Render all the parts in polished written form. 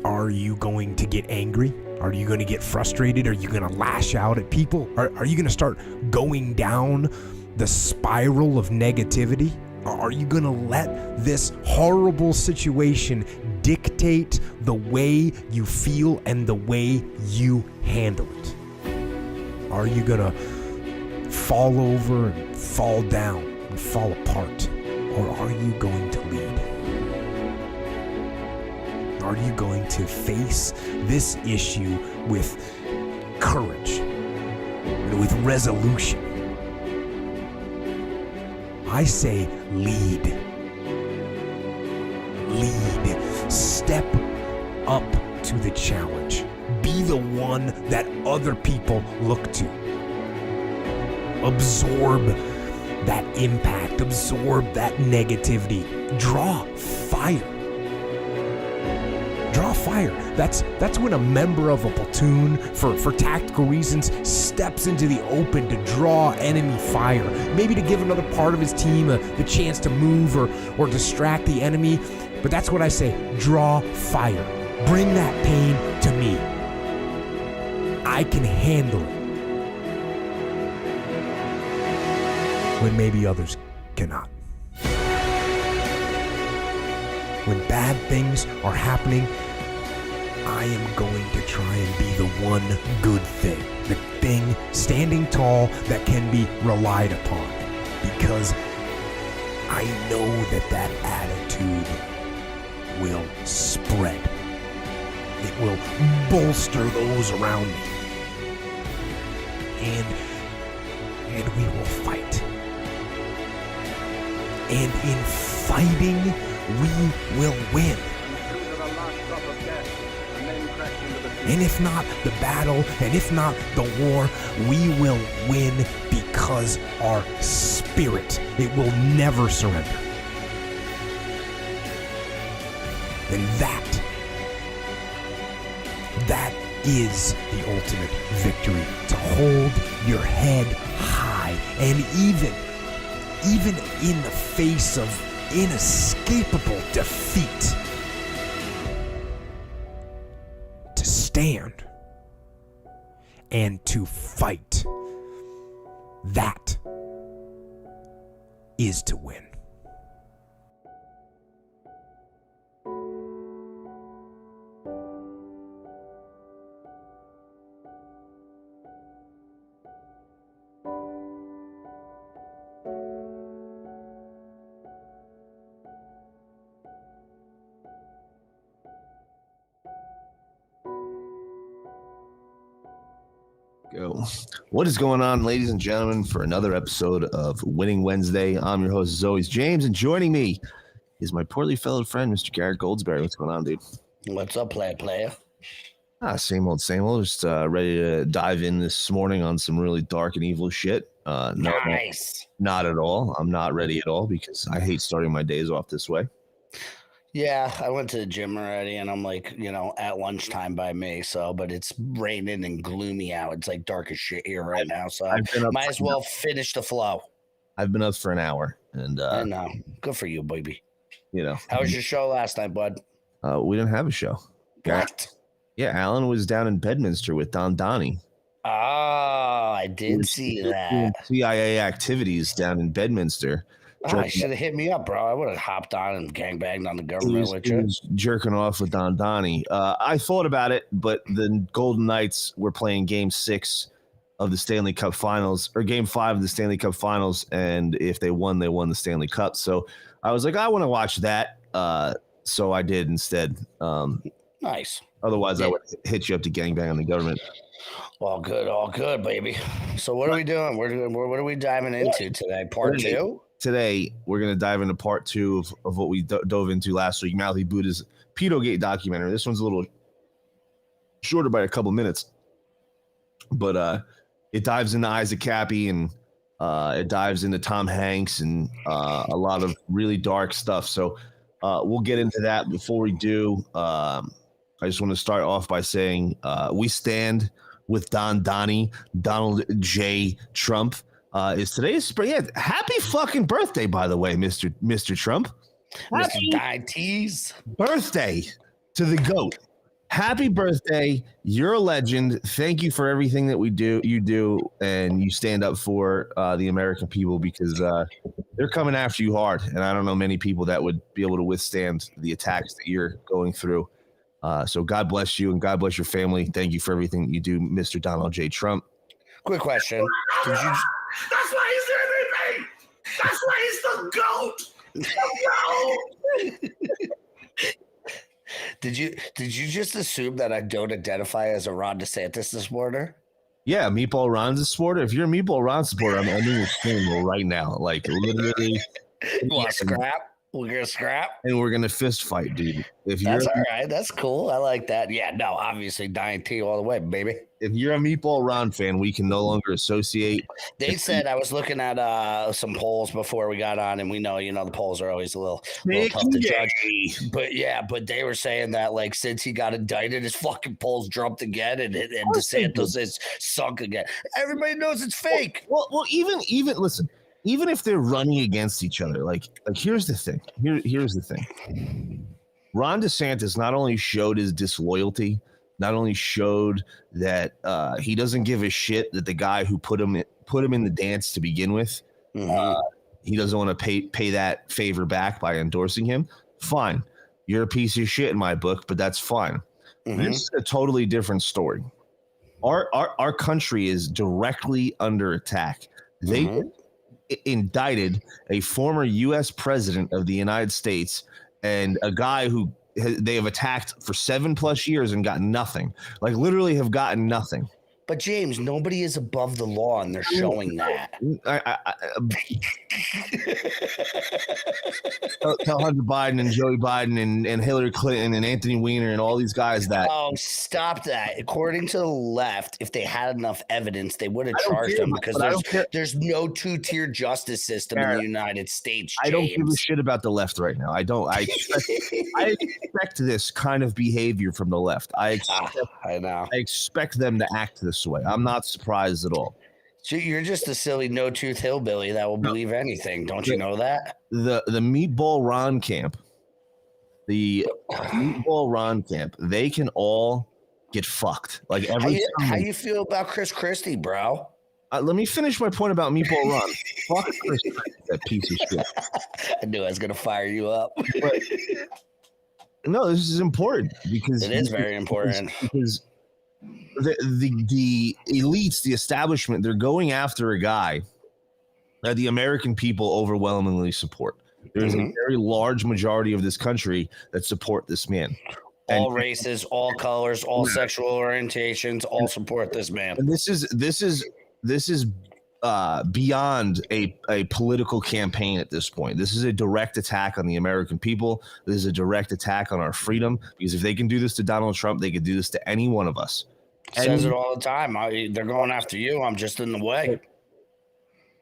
Are you going to get angry? Are you going to get frustrated? Are you going to lash out at people? Are you going to start going down the spiral of negativity? Are you going to let this horrible situation dictate the way you feel and the way you handle it? Are you going to fall over and fall down and fall apart? Or are you going to lead? Are you going to face this issue with courage, with resolution? I say lead. Lead. Step up to the challenge. Be the one that other people look to. Absorb that impact. Absorb that negativity. Draw fire. Draw fire. That's when a member of a platoon, for tactical reasons, steps into the open to draw enemy fire. Maybe to give another part of his team the chance to move or distract the enemy. But that's what I say. Draw fire. Bring that pain to me. I can handle it when maybe others cannot. When bad things are happening, I am going to try and be the one good thing. The thing standing tall that can be relied upon. Because I know that attitude will spread. It will bolster those around me. And we will fight. And in fighting, we will win. And if not the battle, and if not the war, we will win because our spirit, it will never surrender. And that is the ultimate victory. To hold your head high, and even in the face of inescapable defeat, to stand and to fight. That is to win. Go. What is going on, ladies and gentlemen, for another episode of Winning Wednesday? I'm your host, as always, James, and joining me is my poorly fellowed friend, Mr. Garrett Goldsberry. What's going on, dude? What's up, player? Same old. Just ready to dive in this morning on some really dark and evil shit. Nice. Not at all. I'm not ready at all because I hate starting my days off this way. Yeah, I went to the gym already, and I'm like, at lunchtime by me. So, but it's raining and gloomy out. It's like dark as shit here right now. So, might as well finish the flow. I've been up for an hour, and I know. Good for you, baby. How was your show last night, bud? We didn't have a show. What? Yeah, Alan was down in Bedminster with Don Donnie. Oh, I did see that. CIA activities down in Bedminster. You should have hit me up, bro. I would have hopped on and gangbanged on the government with you. Jerking off with Don Donnie. I thought about it, but the Golden Knights were playing Game 6 of the Stanley Cup Finals, or Game 5 of the Stanley Cup Finals, and if they won the Stanley Cup. So I was like, I want to watch that. So I did instead. Nice. Otherwise, I would hit you up to gangbang on the government. All good, baby. So what are we doing? What are we diving into today? Part 2? Today, we're going to dive into part 2 of what we dove into last week, Mouthy Buddha's Pedogate documentary. This one's a little shorter by a couple minutes, but it dives into Isaac Cappy, and it dives into Tom Hanks and a lot of really dark stuff. So we'll get into that. Before we do, I just want to start off by saying we stand with Don Donnie, Donald J. Trump. Is today's spring? Yeah, happy fucking birthday, by the way, Mr. Trump. Mr. Diabetes. Birthday to the GOAT. happy birthday. You're a legend. Thank you for everything that you do, and you stand up for the American people, because they're coming after you hard. And I don't know many people that would be able to withstand the attacks that you're going through. So God bless you, and God bless your family. Thank you for everything that you do, Mr. Donald J. Trump. Quick question. That's why he's everything. That's why he's the GOAT. Did you just assume that I don't identify as a Ron DeSantis supporter? Yeah, Meatball Ron's a supporter. If you're a Meatball Ron supporter, I'm ending your stream right now. Like, literally. Want scrap? We're gonna scrap, and we're gonna fist fight, dude. If that's all right, that's cool. I like that. Yeah, no, obviously dying T all the way, baby. If you're a Meatball Ron fan, we can no longer associate. They said I was looking at some polls before we got on, and we know, the polls are always a little tough to judge. But they were saying that, like, since he got indicted, his fucking polls jumped again, and DeSantis is sunk again. Everybody knows it's fake. Well, even listen. Even if they're running against each other, like here's the thing. Here's the thing. Ron DeSantis not only showed his disloyalty, not only showed that he doesn't give a shit that the guy who put him in the dance to begin with, he doesn't want to pay that favor back by endorsing him. Fine, you're a piece of shit in my book, but that's fine. This is a totally different story. Our country is directly under attack. They indicted a former U.S. president of the United States and a guy who they have attacked for 7+ years and got nothing. Like, literally have gotten nothing. But James, nobody is above the law, and they're showing that. Tell Hunter Biden and Joey Biden and Hillary Clinton and Anthony Weiner and all these guys that. Oh, stop that! According to the left, if they had enough evidence, they would have charged them, because there's no two-tier justice system in the United States. James. I don't give a shit about the left right now. I don't. I expect this kind of behavior from the left. I expect them to act this way. I'm not surprised at all. So you're just a silly no-tooth hillbilly that will believe anything. Don't you know that? The Meatball Ron camp, they can all get fucked. Like, how you feel about Chris Christie, bro? Let me finish my point about Meatball Ron. Fuck Chris Christie, that piece of shit. I knew I was gonna fire you up. But, no, this is important because it is very important. Because the elites, the establishment, they're going after a guy that the American people overwhelmingly support. There's a very large majority of this country that support this man. All races, all colors, all sexual orientations, all support this man. And this is beyond a political campaign at this point. This is a direct attack on the American people. This is a direct attack on our freedom, because if they can do this to Donald Trump, they could do this to any one of us. Says it all the time. They're going after you. I'm just in the way.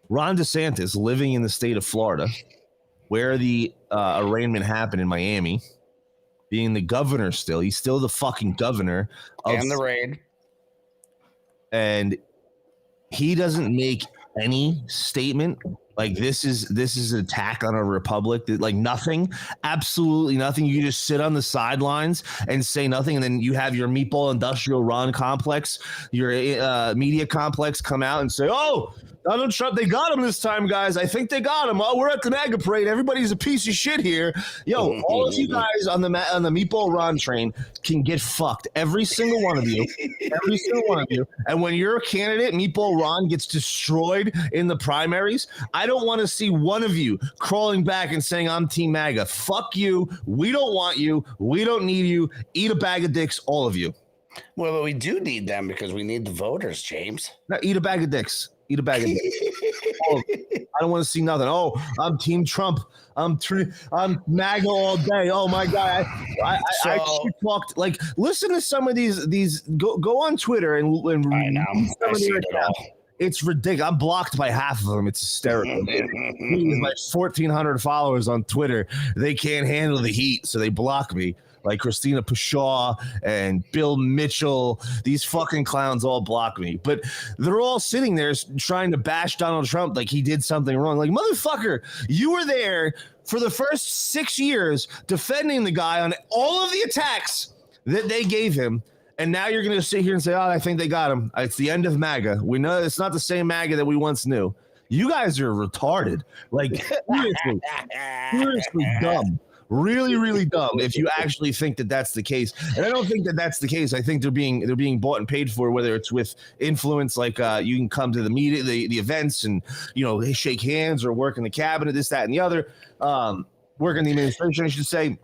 Ron DeSantis, living in the state of Florida, where the arraignment happened in Miami, being the governor still. He's still the fucking governor. And the raid. And he doesn't make any statement like this is an attack on a republic. Like, nothing, absolutely nothing. You just sit on the sidelines and say nothing, and then you have your Meatball Industrial Ron complex, your media complex, come out and say, "Oh, Donald Trump, they got him this time, guys. I think they got him. Oh, we're at the MAGA parade. Everybody's a piece of shit here." Yo, all of you guys on the Meatball Ron train can get fucked. Every single one of you. Every single one of you. And when your candidate, Meatball Ron, gets destroyed in the primaries, I don't want to see one of you crawling back and saying, "I'm Team MAGA." Fuck you. We don't want you. We don't need you. Eat a bag of dicks, all of you. Well, but we do need them, because we need the voters, James. Now, eat a bag of dicks. Eat a bag of dicks. I don't want to see nothing. Oh, I'm Team Trump. I'm MAGA all day. Oh my God. I talked, like, listen to some of these go on Twitter and I know. I see it all. It's ridiculous. I'm blocked by half of them. It's hysterical. With my 1,400 followers on Twitter, they can't handle the heat, so they block me. Like Christina Pashaw and Bill Mitchell, these fucking clowns all block me. But they're all sitting there trying to bash Donald Trump like he did something wrong. Like, motherfucker, you were there for the first 6 years defending the guy on all of the attacks that they gave him. And now you're going to sit here and say, oh, I think they got him. It's the end of MAGA. We know it's not the same MAGA that we once knew. You guys are retarded. Like, seriously dumb. Really, really dumb if you actually think that that's the case. And I don't think that that's the case. I think they're being bought and paid for, whether it's with influence, like you can come to the meeting, the events, and shake hands or work in the cabinet, this, that, and the other. Work in the administration, I should say.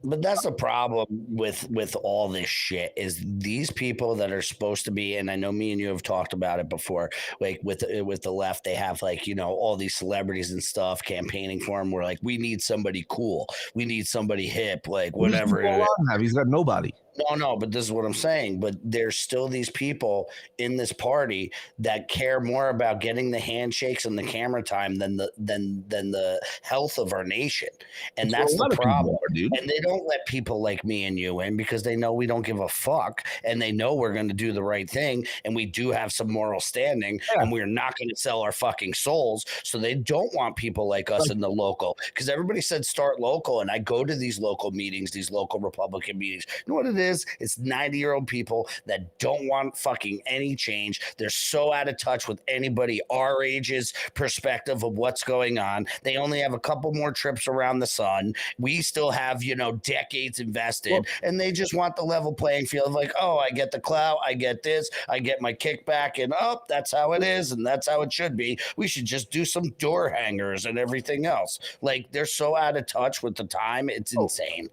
But that's the problem with all this shit is these people that are supposed to be, and I know me and you have talked about it before, like with the left, they have like, all these celebrities and stuff campaigning for him. We're like, we need somebody cool. We need somebody hip, like whatever. He's got nobody. No, but this is what I'm saying. But there's still these people in this party that care more about getting the handshakes and the camera time than the health of our nation. And that's the problem. And they don't let people like me and you in because they know we don't give a fuck, and they know we're going to do the right thing, and we do have some moral standing, and we're not going to sell our fucking souls. So they don't want people like us in the local, because everybody said start local, and I go to these local meetings, these local Republican meetings. You know what it is? It's 90-year-old people that don't want fucking any change. They're so out of touch with anybody our age's perspective of what's going on. They only have a couple more trips around the sun. We still have, decades invested, and they just want the level playing field of like, oh, I get the clout, I get this, I get my kickback, and that's how it is, and that's how it should be. We should just do some door hangers and everything else. Like, they're so out of touch with the time, it's insane.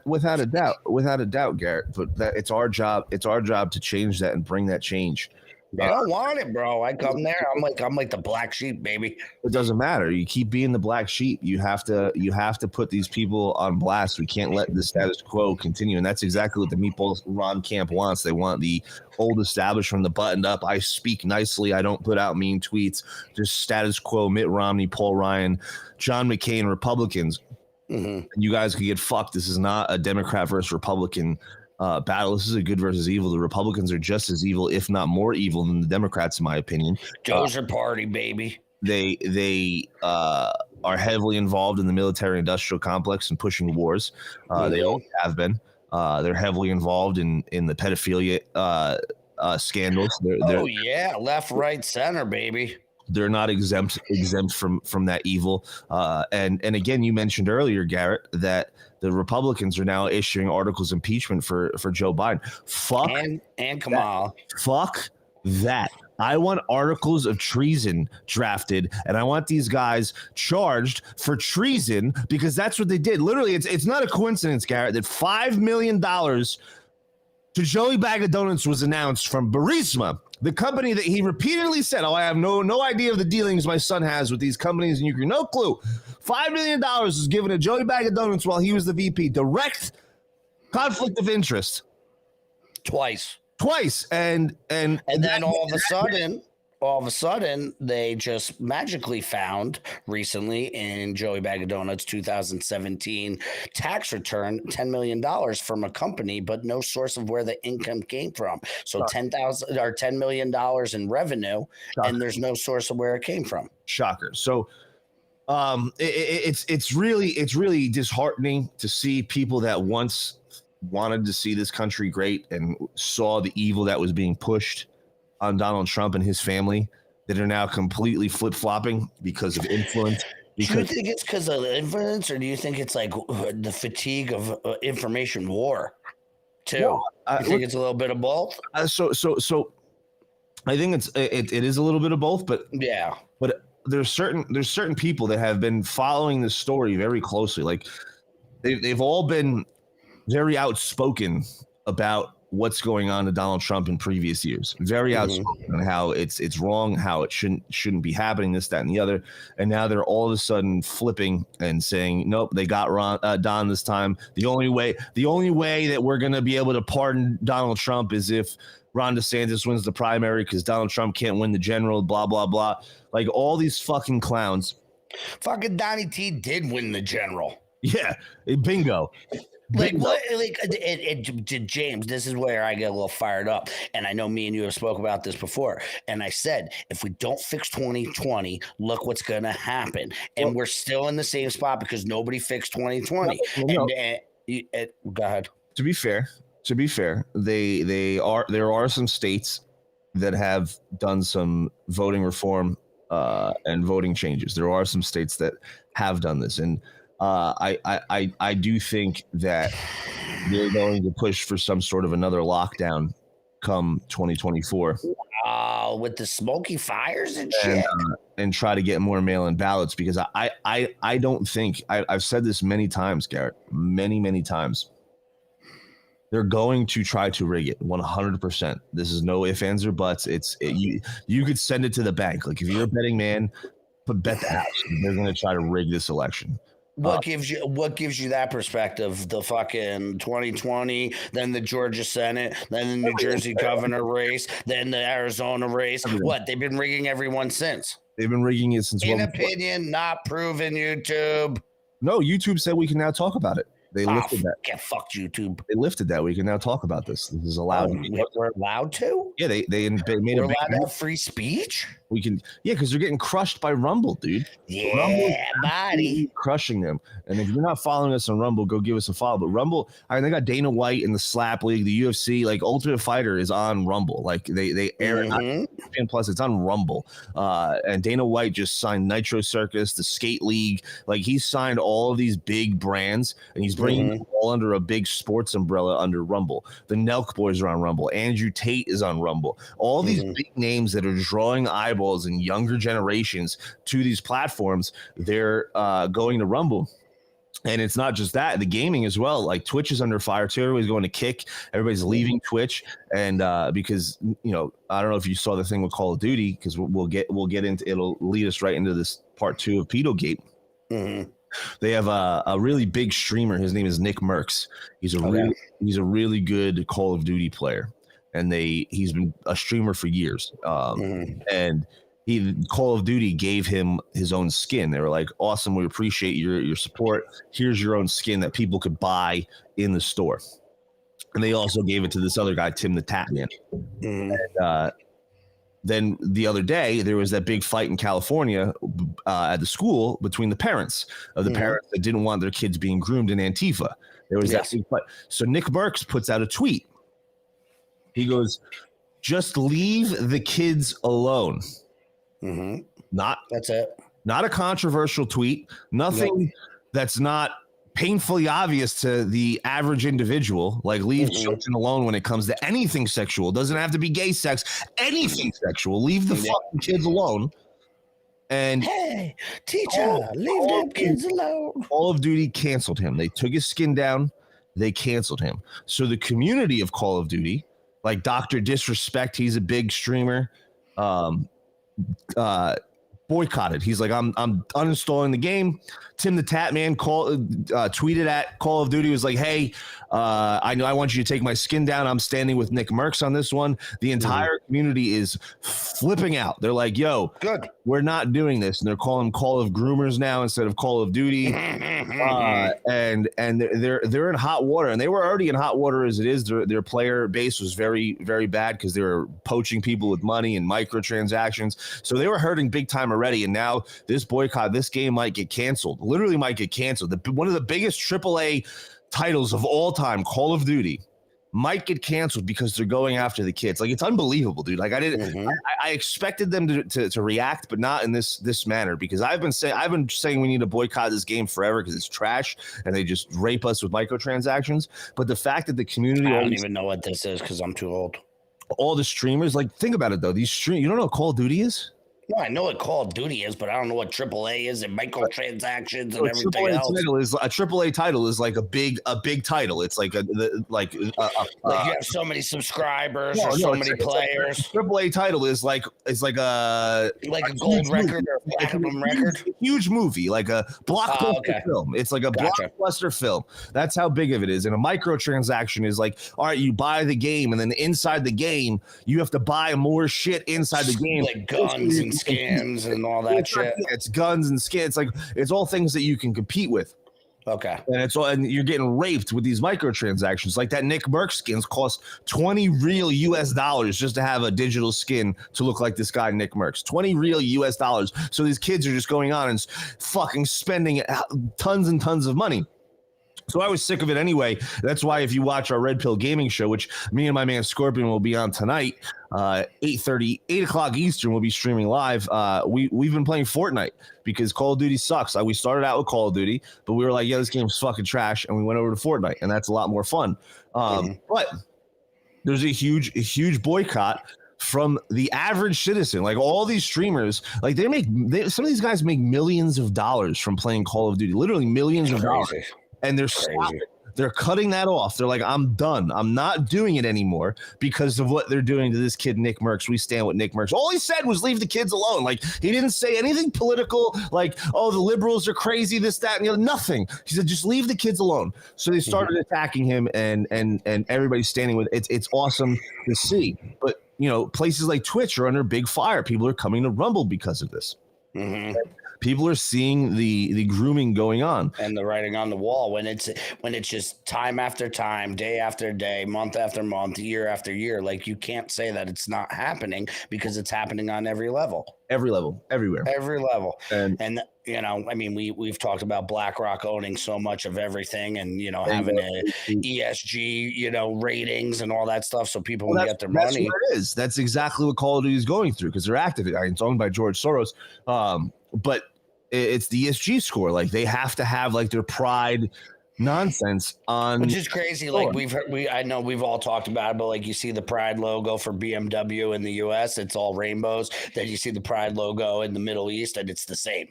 Without a doubt, Garrett, but it's our job to change that and bring that change. I don't want it, bro. I come there, I'm like the black sheep, baby. It doesn't matter. You keep being the black sheep. You have to put these people on blast. We can't let the status quo continue, and that's exactly what the Meatball Ron camp wants. They want the old establishment, the buttoned up. I speak nicely. I don't put out mean tweets. Just status quo. Mitt Romney, Paul Ryan, John McCain, Republicans. Mm-hmm. You guys could get fucked. This is not a Democrat versus Republican battle. This is a good versus evil. The Republicans are just as evil, if not more evil, than the Democrats, in my opinion. Dozer party, baby. They are heavily involved in the military-industrial complex and pushing wars. They always have been. They're heavily involved in the pedophilia scandals. They're left, right, center, baby. They're not exempt from that evil. And again, you mentioned earlier, Garrett, that the Republicans are now issuing articles of impeachment for Joe Biden. Fuck and Kamala. Fuck that. I want articles of treason drafted, and I want these guys charged for treason, because that's what they did. Literally, it's not a coincidence, Garrett, that $5 million to Joey Bag of Donuts was announced from Burisma, the company that he repeatedly said, I have no idea of the dealings my son has with these companies, and you can no clue. $5 million was given to Joey Bag of Donuts while he was the VP. Direct conflict of interest. Twice. And then all of a sudden, they just magically found recently in Joey Bag of Donuts 2017 tax return $10 million from a company, but no source of where the income came from. So $10 million in revenue, and there's no source of where it came from. Shocker. So it's really disheartening to see people that once wanted to see this country great and saw the evil that was being pushed on Donald Trump and his family, that are now completely flip-flopping because of influence. Do you think it's because of influence, or do you think it's like the fatigue of information war too? No, you think it's a little bit of both? So I think it is a little bit of both, but yeah. But there's certain people that have been following this story very closely. Like they've all been very outspoken about what's going on to Donald Trump in previous years. Very outspoken on how it's wrong, how it shouldn't be happening, this, that, and the other. And now they're all of a sudden flipping and saying, nope, they got Don this time. The only way that we're going to be able to pardon Donald Trump is if Ron DeSantis wins the primary, because Donald Trump can't win the general, blah, blah, blah. Like all these fucking clowns. Fucking Donnie T did win the general. Yeah, bingo. Like what? Like James, this is where I get a little fired up, and I know me and you have spoke about this before. And I said, if we don't fix 2020, look what's going to happen. And we're still in the same spot because nobody fixed 2020. Go ahead. To be fair, to be fair, there are some states that have done some voting reform and voting changes. There are some states that have done this, and I do think that they're going to push for some sort of another lockdown come 2024. With the smoky fires and shit. And try to get more mail-in ballots, because I don't think I've said this many times, Garrett, many times. They're going to try to rig it 100%. This is no ifs, ands, or buts. You could send it to the bank. Like, if you're a betting man, bet the house. They're going to try to rig this election. What gives you that perspective? The fucking 2020, then the Georgia Senate, then the New Jersey governor race, then the Arizona race. What? They've been rigging everyone since. They've been rigging it since. In opinion, not proven. YouTube. No, YouTube said we can now talk about it. They lifted that. Get fucked, YouTube. They lifted that. We can now talk about this. This is allowed. We're allowed to? Yeah, they made we're allowed to have free speech? We can, because they're getting crushed by Rumble, dude. Yeah, Rumble, buddy. Crushing them. And if you're not following us on Rumble, go give us a follow. But Rumble, they got Dana White in the Slap League, the UFC, like Ultimate Fighter is on Rumble. Like they air it on Plus, it's on Rumble. And Dana White just signed Nitro Circus, the Skate League. Like, he's signed all of these big brands, and he's bringing them all under a big sports umbrella under Rumble. The Nelk Boys are on Rumble. Andrew Tate is on Rumble. All these big names that are drawing eyeballs and younger generations to these platforms, they're going to Rumble. And it's not just that, the gaming as well. Like, Twitch is under fire too. Everybody's going to Kick. Everybody's leaving Twitch. And because, I don't know if you saw the thing with Call of Duty, because we'll get into, it'll lead us right into this part 2 of Pedogate. They have a really big streamer. His name is Nick Merckx. He's a really good Call of Duty player, and he's been a streamer for years. And Call of Duty gave him his own skin. They were like, "Awesome, we appreciate your support. Here's your own skin that people could buy in the store." And they also gave it to this other guy, Tim the Tatman. And then the other day, there was that big fight in California at the school between the parents of the parents that didn't want their kids being groomed in Antifa. There was that big fight. So Nick Merckx puts out a tweet. He goes, "Just leave the kids alone." That's it. Not a controversial tweet. Nothing that's not painfully obvious to the average individual. Like, leave children alone when it comes to anything sexual. Doesn't have to be gay sex. Anything sexual. Leave the fucking kids alone. And hey, teacher, leave them kids alone. Call of Duty canceled him. They took his skin down. They canceled him. So the community of Call of Duty, like Dr. Disrespect, he's a big streamer, boycotted. He's like, I'm uninstalling the game. Tim the Tatman tweeted at Call of Duty, was like, "Hey, I know I want you to take my skin down. I'm standing with Nick Merckx on this one." The entire community is flipping out. They're like, "Yo, good, we're not doing this," and they're calling Call of Groomers now instead of Call of Duty. And they're in hot water, and they were already in hot water as it is. Their player base was very, very bad because they were poaching people with money and microtransactions. So they were hurting big time already. And now this boycott, this game might get canceled. Literally might get canceled. One of the biggest AAA titles of all time, Call of Duty, might get canceled because they're going after the kids. Like, it's unbelievable, dude. Like, I expected them to react, but not in this manner, because I've been saying we need to boycott this game forever because it's trash and they just rape us with microtransactions. But the fact that the community, I don't even know what this is because I'm too old. All the streamers, like, think about it though. You don't know what Call of Duty is? No, I know what Call of Duty is, but I don't know what AAA is and microtransactions and everything else. A AAA title is like a big title. It's like like you have so many subscribers or so many players. AAA title is like a gold record or platinum record. Huge movie, like a blockbuster film. It's like a blockbuster film. That's how big of it is. And a microtransaction is like, all right, you buy the game, and then inside the game, you have to buy more shit inside the game, like guns and skins and all that shit. It's guns and skins. Like, it's all things that you can compete with. Okay. And you're getting raped with these microtransactions. Like that Nick Merckx skins cost $20 real US just to have a digital skin to look like this guy Nick Merckx. $20 real US. So these kids are just going on and fucking spending tons and tons of money. So I was sick of it anyway. That's why if you watch our Red Pill Gaming show, which me and my man Scorpion will be on tonight, 8:30, 8 o'clock Eastern, we'll be streaming live. We've been playing Fortnite because Call of Duty sucks. We started out with Call of Duty, but we were like, yeah, this game's fucking trash, and we went over to Fortnite, and that's a lot more fun. But there's a huge boycott from the average citizen. Like all these streamers, like some of these guys make millions of dollars from playing Call of Duty, literally millions of dollars. And they're stopping. They're cutting that off. They're like, I'm done. I'm not doing it anymore because of what they're doing to this kid, Nick Merckx. We stand with Nick Merckx. All he said was leave the kids alone. Like, he didn't say anything political, like, oh, the liberals are crazy, this, that, and the other. Nothing. He said, just leave the kids alone. So they started attacking him, and everybody's standing with it. It's awesome to see. But, you know, places like Twitch are under big fire. People are coming to Rumble because of this. People are seeing the grooming going on and the writing on the wall when it's just time after time, day after day, month after month, year after year. Like, you can't say that it's not happening because it's happening on every level, everywhere, every level. And you know, I mean, we've talked about BlackRock owning so much of everything, and you know, having a ESG, you know, ratings and all that stuff, so people will get their money. That's what it is. That's exactly what Call of Duty is going through because they're active. It's owned by George Soros. But it's the ESG score. Like, they have to have like their pride nonsense on, which is crazy. Like, I know we've all talked about it, but like, you see the pride logo for BMW in the US, it's all rainbows. Then you see the pride logo in the Middle East, and it's the same.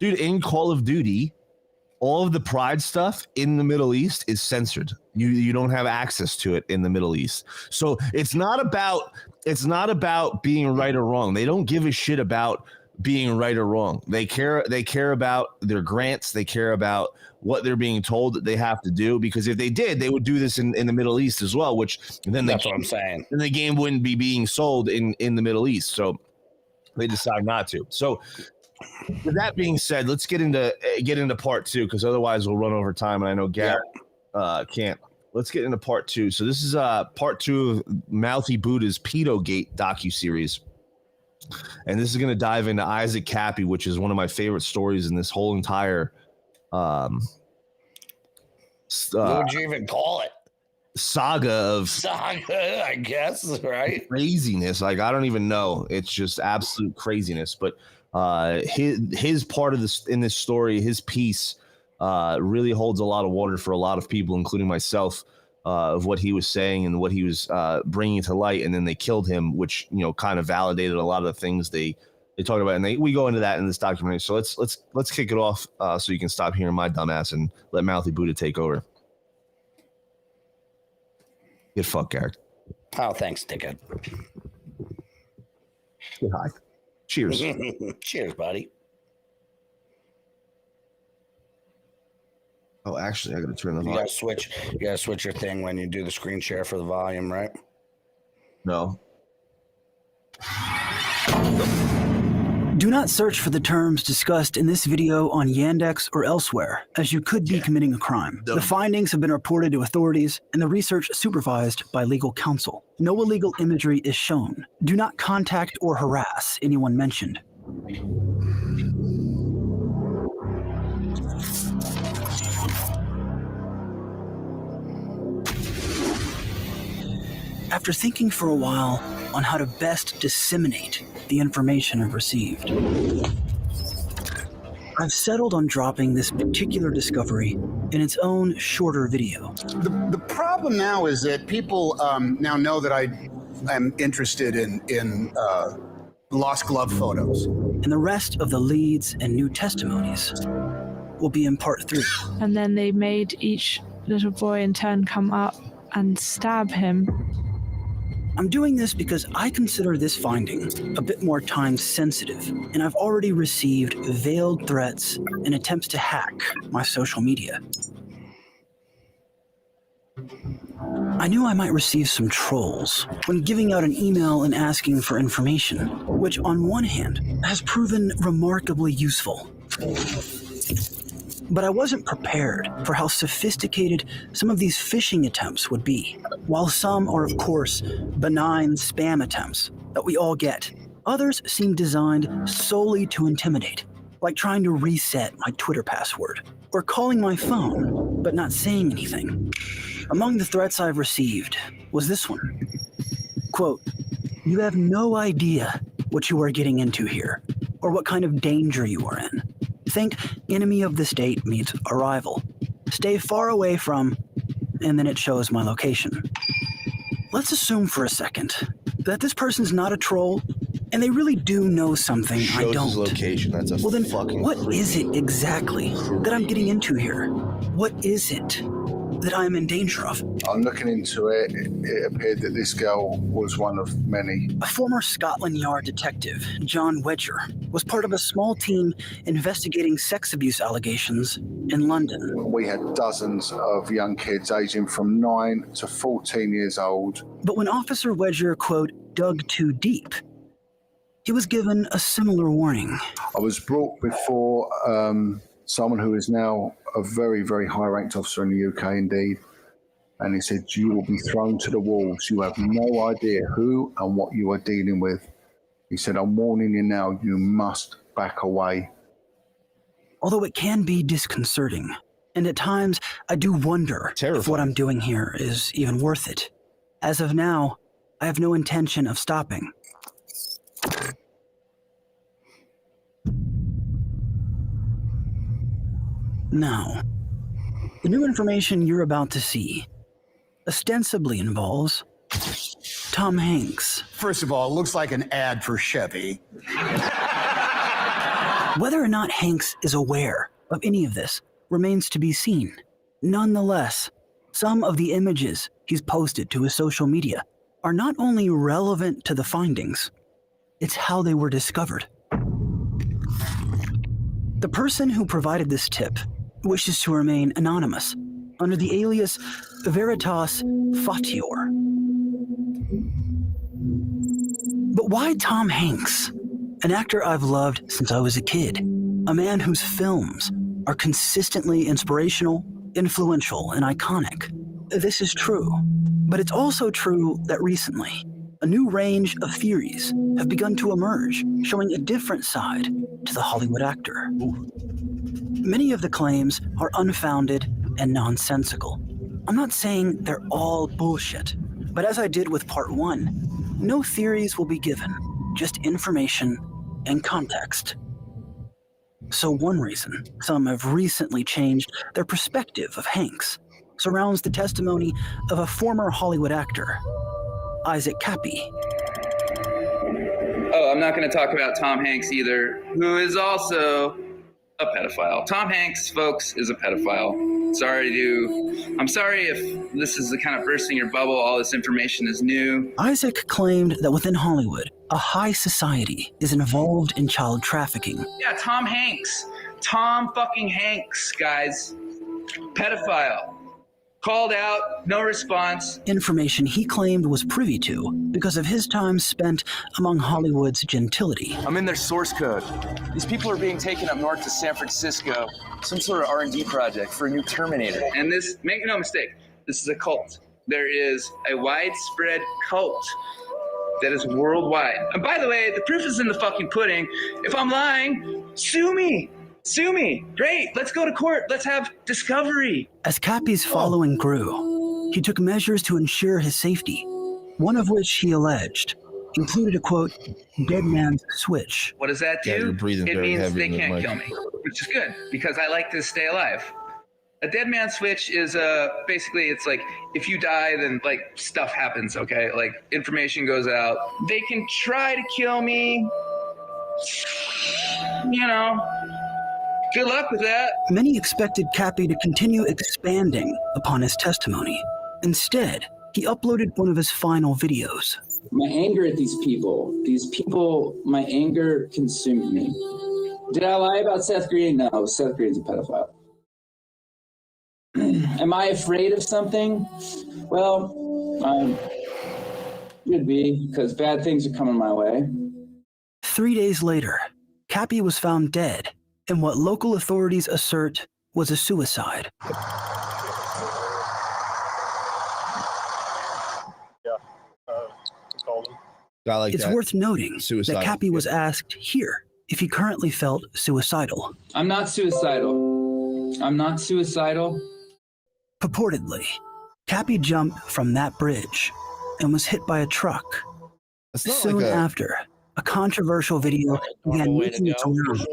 Dude, in Call of Duty, all of the pride stuff in the Middle East is censored. You don't have access to it in the Middle East. So it's not about being right or wrong. They don't give a shit about being right or wrong. They care about their grants. They care about what they're being told that they have to do, because if they did, they would do this in the Middle East as well, which then that's what I'm saying. Then the game wouldn't be being sold in the Middle East. So they decide not to. So with that being said, let's get into part two, because otherwise we'll run over time, and I know Garrett can't. Let's get into part two. So this is part two of Mouthy Buddha's Pedogate docuseries. And this is going to dive into Isaac Cappy, which is one of my favorite stories in this whole entire what would you even call it? Saga, I guess, right? Craziness. Like, I don't even know. It's just absolute craziness. But his part of this in this story, his piece, really holds a lot of water for a lot of people, including myself. Of what he was saying and what he was bringing to light, and then they killed him, which, you know, kind of validated a lot of the things they talked about, and we go into that in this documentary. So let's kick it off, so you can stop hearing my dumbass and let Mouthy Buddha take over. Get fucked, Garrett. Oh, thanks, dickhead. Get high. Cheers. Cheers, buddy. Oh, actually, I gotta turn the volume. You gotta switch your thing when you do the screen share for the volume, right? No. Do not search for the terms discussed in this video on Yandex or elsewhere, as you could be committing a crime. The findings have been reported to authorities, and the research supervised by legal counsel. No illegal imagery is shown. Do not contact or harass anyone mentioned. After thinking for a while on how to best disseminate the information I've received, I've settled on dropping this particular discovery in its own shorter video. The problem now is that people now know that I am interested in lost glove photos. And the rest of the leads and new testimonies will be in part 3. And then they made each little boy in turn come up and stab him. I'm doing this because I consider this finding a bit more time sensitive, and I've already received veiled threats and attempts to hack my social media. I knew I might receive some trolls when giving out an email and asking for information, which on one hand has proven remarkably useful. But I wasn't prepared for how sophisticated some of these phishing attempts would be. While some are, of course, benign spam attempts that we all get, others seem designed solely to intimidate. like trying to reset my Twitter password, or calling my phone, but not saying anything. Among the threats I've received was this one. Quote, "You have no idea what you are getting into here, or what kind of danger you are in. Think enemy of the state meets arrival. Stay far away from," and then it shows my location. Let's assume for a second that this person's not a troll, and they really do know something I Shows don't. his location. That's a Well then, fucking what creepy. is it exactly that I'm getting into here? What is it that I'm in danger of? On looking into it, it appeared that this girl was one of many. A former Scotland Yard detective, John Wedger, was part of a small team investigating sex abuse allegations in London. We had dozens of young kids aging from 9 to 14 years old. But when Officer Wedger, quote, dug too deep, he was given a similar warning. I was brought before someone who is now a very, very high-ranked officer in the UK indeed. And he said, "You will be thrown to the wolves. You have no idea who and what you are dealing with." He said, "I'm warning you now, you must back away." Although it can be disconcerting, and at times I do wonder if what Terrifying. I'm doing here is even worth it. As of now, I have no intention of stopping. Now, the new information you're about to see ostensibly involves Tom Hanks. First of all, it looks like an ad for Chevy. Whether or not Hanks is aware of any of this remains to be seen. Nonetheless, some of the images he's posted to his social media are not only relevant to the findings, it's how they were discovered. The person who provided this tip wishes to remain anonymous under the alias Veritas Fatior. But why Tom Hanks? An actor I've loved since I was a kid, a man whose films are consistently inspirational, influential, and iconic. This is true, but it's also true that recently, a new range of theories have begun to emerge, showing a different side to the Hollywood actor. Many of the claims are unfounded and nonsensical. I'm not saying they're all bullshit, but as I did with part 1, no theories will be given, just information and context. So one reason some have recently changed their perspective of Hanks surrounds the testimony of a former Hollywood actor, Isaac Cappy. Oh, I'm not going to talk about Tom Hanks either, who is also a pedophile. Tom Hanks, folks, is a pedophile. I'm sorry if this is the kind of bursting your bubble, all this information is new. Isaac claimed that within Hollywood, a high society is involved in child trafficking. Yeah, Tom Hanks. Tom fucking Hanks, guys. Pedophile. Called out, no response. Information he claimed was privy to because of his time spent among Hollywood's gentility. I'm in their source code. These people are being taken up north to San Francisco, some sort of R&D project for a new Terminator. And this, make no mistake, this is a cult. There is a widespread cult that is worldwide. And by the way, the proof is in the fucking pudding. If I'm lying, sue me. Sue me. Great. Let's go to court. Let's have discovery. As Cappy's following grew, he took measures to ensure his safety, one of which he alleged included a, quote, dead man's switch. What does that do? Yeah, you're breathing It very means heavy they in the can't mic. kill me, which is good because I like to stay alive. A dead man switch is basically it's like if you die, then like stuff happens, okay? Like information goes out. They can try to kill me, you know. Good luck with that. Many expected Cappy to continue expanding upon his testimony. Instead, he uploaded one of his final videos. My anger at these people, my anger consumed me. Did I lie about Seth Green? No, Seth Green's a pedophile. Am I afraid of something? Well, I should be, because bad things are coming my way. 3 days later, Cappy was found dead in what local authorities assert was a suicide. Guy like It's that. worth noting Suicide. that Cappy was asked here if he currently felt suicidal. I'm not suicidal. I'm not suicidal. Purportedly, Cappy jumped from that bridge and was hit by a truck. Soon after, a controversial video began making its rounds.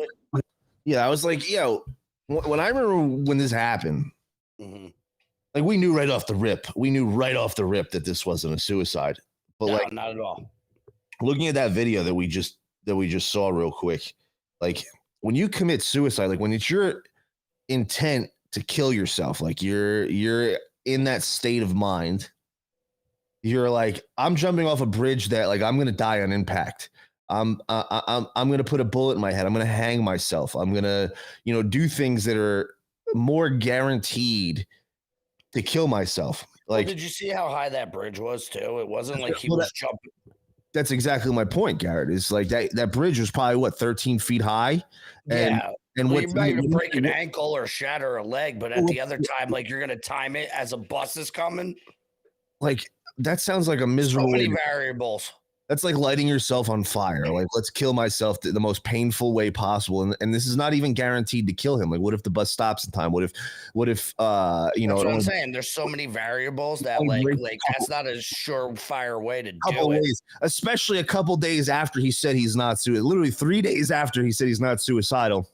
Yeah, I was like, yo, when I remember when this happened, like we knew right off the rip. We knew right off the rip that this wasn't a suicide. But no, not at all. Looking at that video that we just saw real quick, like when you commit suicide, like when it's your intent to kill yourself, like you're in that state of mind, you're like, I'm jumping off a bridge that like I'm gonna die on impact. I'm gonna put a bullet in my head. I'm gonna hang myself. I'm gonna, do things that are more guaranteed to kill myself. Like, did you see how high that bridge was too? It wasn't like he was jumping. That's exactly my point, Garrett. Is like that bridge was probably 13 feet high. And you might even break an ankle or shatter a leg, but at the other time, like you're gonna time it as a bus is coming. Like that sounds like a miserable. So many variables. That's like lighting yourself on fire. Like, let's kill myself the most painful way possible. And this is not even guaranteed to kill him. Like, what if the bus stops in time? What if That's what I'm saying. There's so many variables that like that's not a surefire way to do it. Especially a couple days after he said he's not suicidal. Literally 3 days after he said he's not suicidal.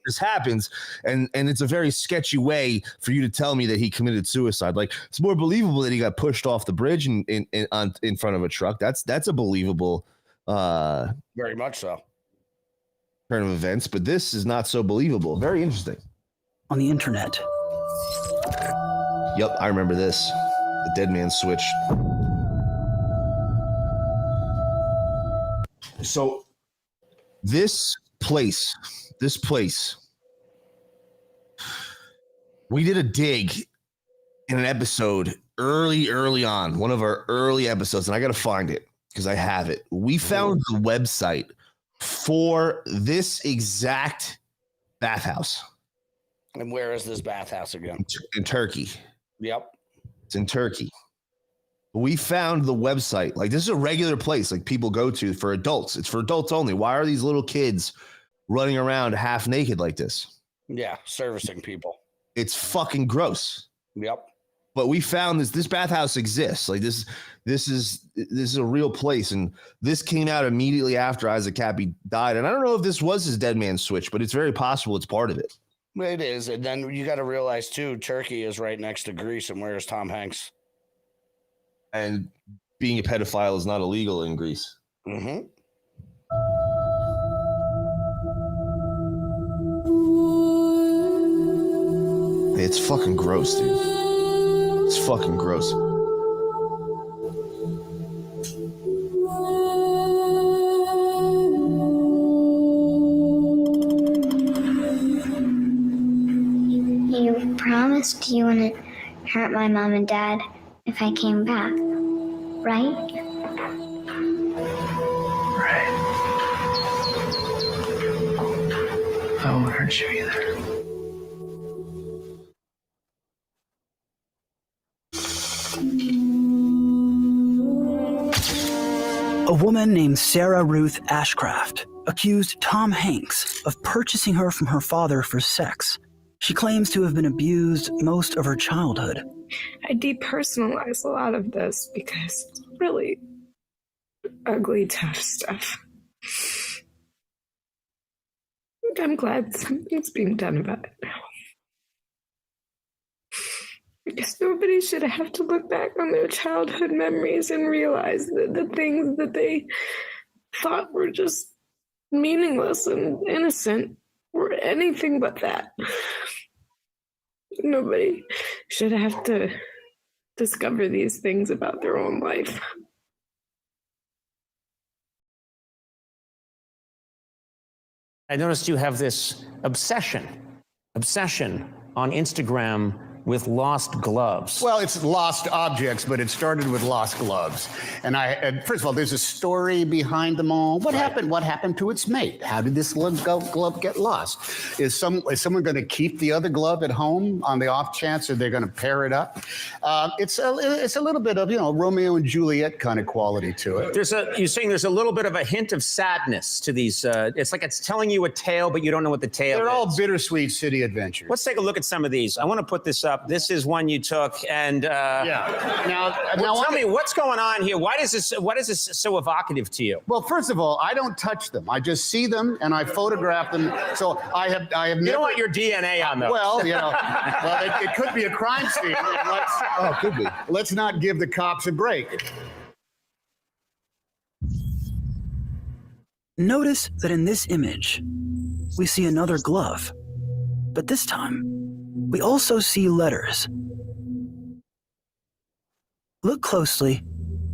This happens, and it's a very sketchy way for you to tell me that he committed suicide. Like, it's more believable that he got pushed off the bridge in front of a truck. That's a believable very much so turn of events, but this is not so believable. Very interesting. On the internet. Yep, I remember this. The dead man switch. So this place, we did a dig in an episode early on, one of our early episodes, and I got to find it because I have it. We found the website for this exact bathhouse. And where is this bathhouse again? In Turkey. Yep. It's in Turkey. We found the website. Like, this is a regular place like people go to for adults. It's for adults only. Why are these little kids running around half naked like this? Yeah, servicing people. It's fucking gross. Yep. But we found this bathhouse exists. Like this is a real place, and this came out immediately after Isaac Cappy died. And I don't know if this was his dead man switch, but it's very possible it's part of it. It is, and then you got to realize too, Turkey is right next to Greece, and where is Tom Hanks? And being a pedophile is not illegal in Greece. Mm-hmm. It's fucking gross, dude. It's fucking gross. You promised you wouldn't hurt my mom and dad if I came back, right? Right. I won't hurt you either. A woman named Sarah Ruth Ashcraft accused Tom Hanks of purchasing her from her father for sex. She claims to have been abused most of her childhood. I depersonalize a lot of this because it's really ugly, tough stuff. I'm glad something's being done about it now. Because nobody should have to look back on their childhood memories and realize that the things that they thought were just meaningless and innocent were anything but that. Nobody should have to discover these things about their own life. I noticed you have this obsession on Instagram with lost gloves. Well, it's lost objects, but it started with lost gloves. And first of all, there's a story behind them all. What happened? What happened to its mate? How did this glove get lost? Is someone going to keep the other glove at home on the off chance that they're going to pair it up? It's a little bit of, Romeo and Juliet kind of quality to it. You're saying there's a little bit of a hint of sadness to these. It's like it's telling you a tale, but you don't know what the tale is. They're all bittersweet city adventures. Let's take a look at some of these. I want to put this up. This is one you took, and yeah. Now tell me what's going on here. Why is this so evocative to you? Well, first of all, I don't touch them. I just see them and I photograph them. So I have. You don't want your DNA on those. Well, it could be a crime scene. Could be. Let's not give the cops a break. Notice that in this image, we see another glove, but this time, we also see letters. Look closely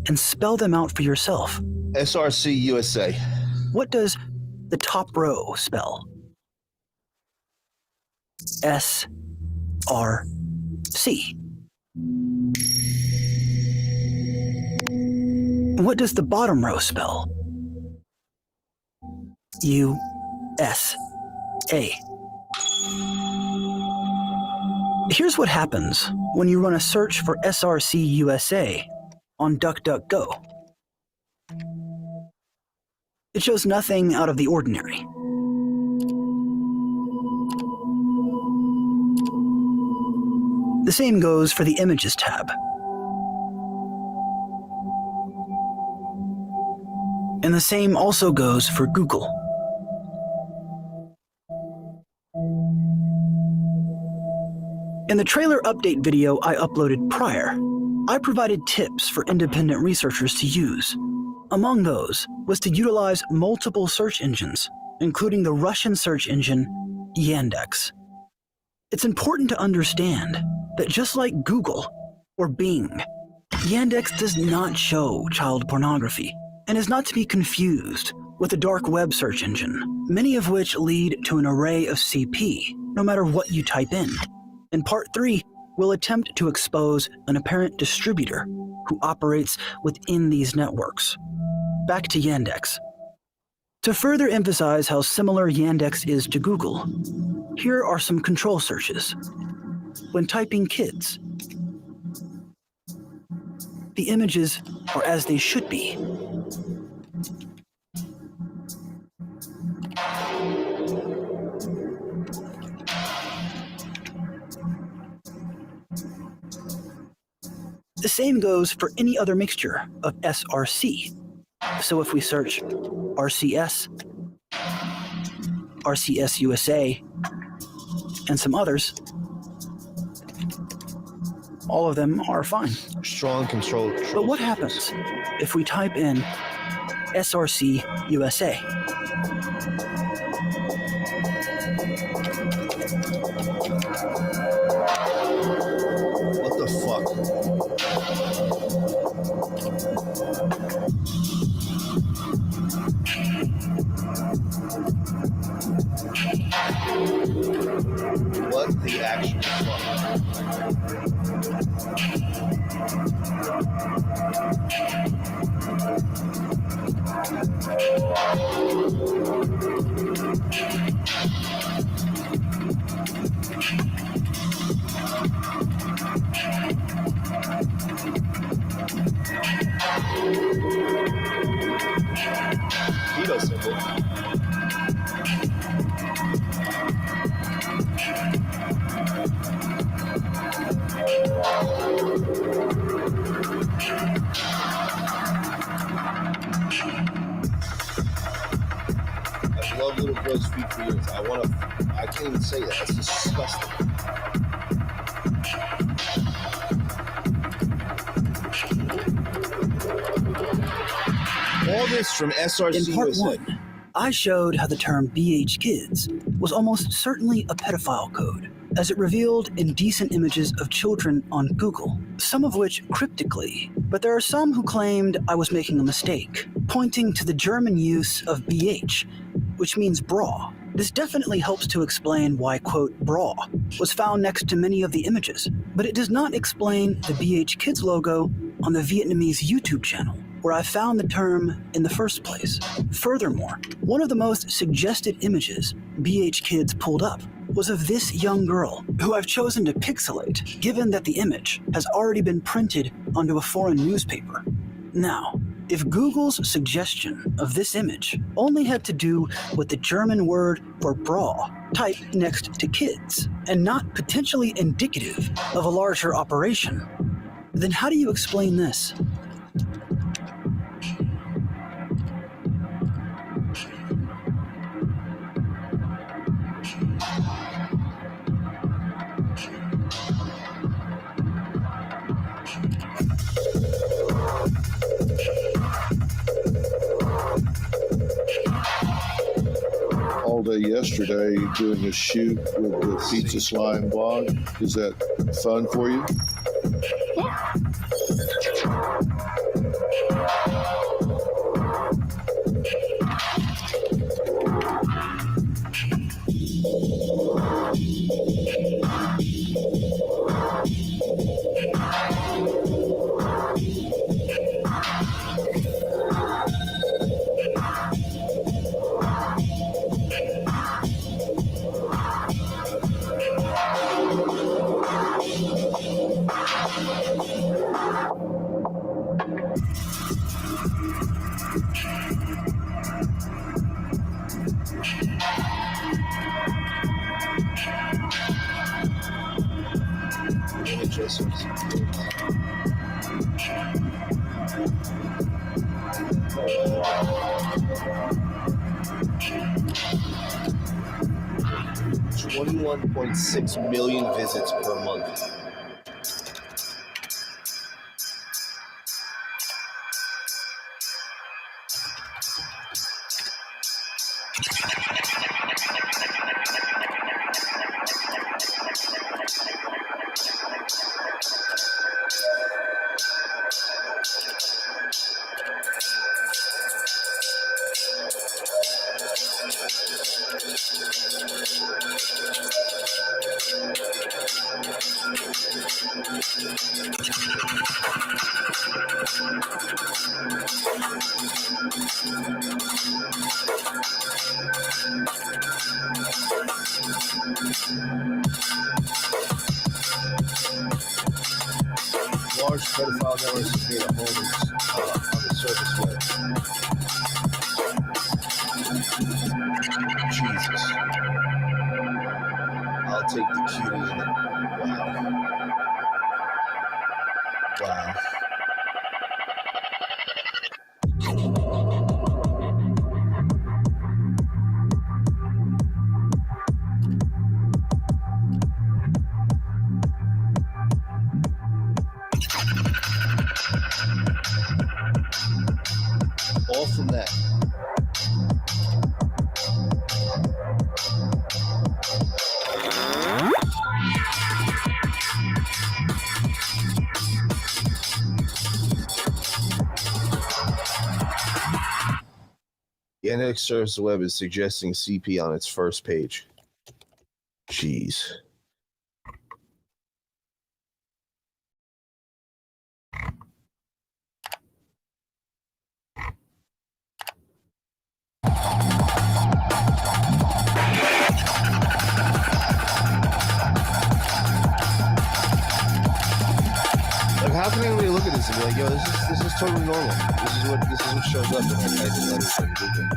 and spell them out for yourself. SRC USA. What does the top row spell? S-R-C. What does the bottom row spell? U-S-A. Here's what happens when you run a search for SRC USA on DuckDuckGo. It shows nothing out of the ordinary. The same goes for the Images tab. And the same also goes for Google. In the trailer update video I uploaded prior, I provided tips for independent researchers to use. Among those was to utilize multiple search engines, including the Russian search engine Yandex. It's important to understand that just like Google or Bing, Yandex does not show child pornography and is not to be confused with the dark web search engine, many of which lead to an array of CP, no matter what you type in. In Part 3, we'll attempt to expose an apparent distributor who operates within these networks. Back to Yandex. To further emphasize how similar Yandex is to Google, here are some control searches. When typing kids, the images are as they should be. The same goes for any other mixture of SRC. So if we search RCS, RCS USA, and some others, all of them are fine. Strong control. But what happens if we type in SRC USA? What the fuck? What the actual fuck? Pedo symbol. I've loved little girls' feet for years. I can't even say that. It's disgusting. All this from SRC In Part USA. 1, I showed how the term BH Kids was almost certainly a pedophile code, as it revealed indecent images of children on Google, some of which cryptically, but there are some who claimed I was making a mistake, pointing to the German use of BH, which means bra, This definitely helps to explain why, quote, bra was found next to many of the images, but it does not explain the BH Kids logo on the Vietnamese YouTube channel, where I found the term in the first place. Furthermore, one of the most suggested images BH Kids pulled up was of this young girl, who I've chosen to pixelate, given that the image has already been printed onto a foreign newspaper. Now, if Google's suggestion of this image only had to do with the German word for bra typed next to kids, and not potentially indicative of a larger operation, then how do you explain this? All day yesterday doing a shoot with the Pizza Slime blog. Is that fun for you? $21.6 million visits per month. Large pedophile networks have made a home on the surface web. Jesus. I'll take the cutie in it. Wow. Wow. All from that. The Internet Service Web is suggesting CP on its first page. Jeez. Like, how can anybody look at this and be like, yo, this is totally normal. This is what shows up when I type in letters on Google.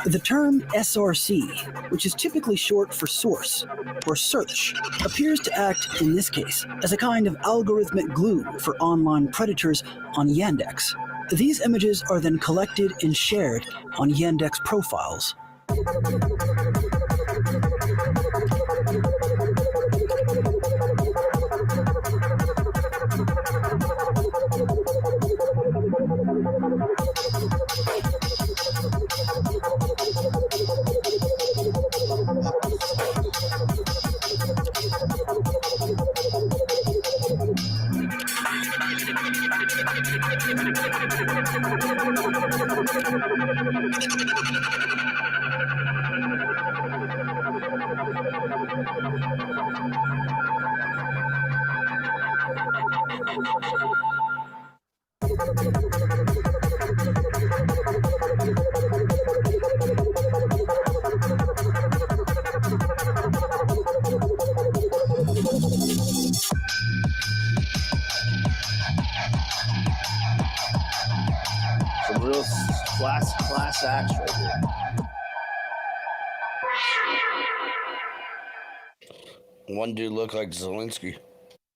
The term SRC, which is typically short for source or search, appears to act, in this case, as a kind of algorithmic glue for online predators on Yandex. These images are then collected and shared on Yandex profiles. Some real class acts right here. One dude looked like Zelensky.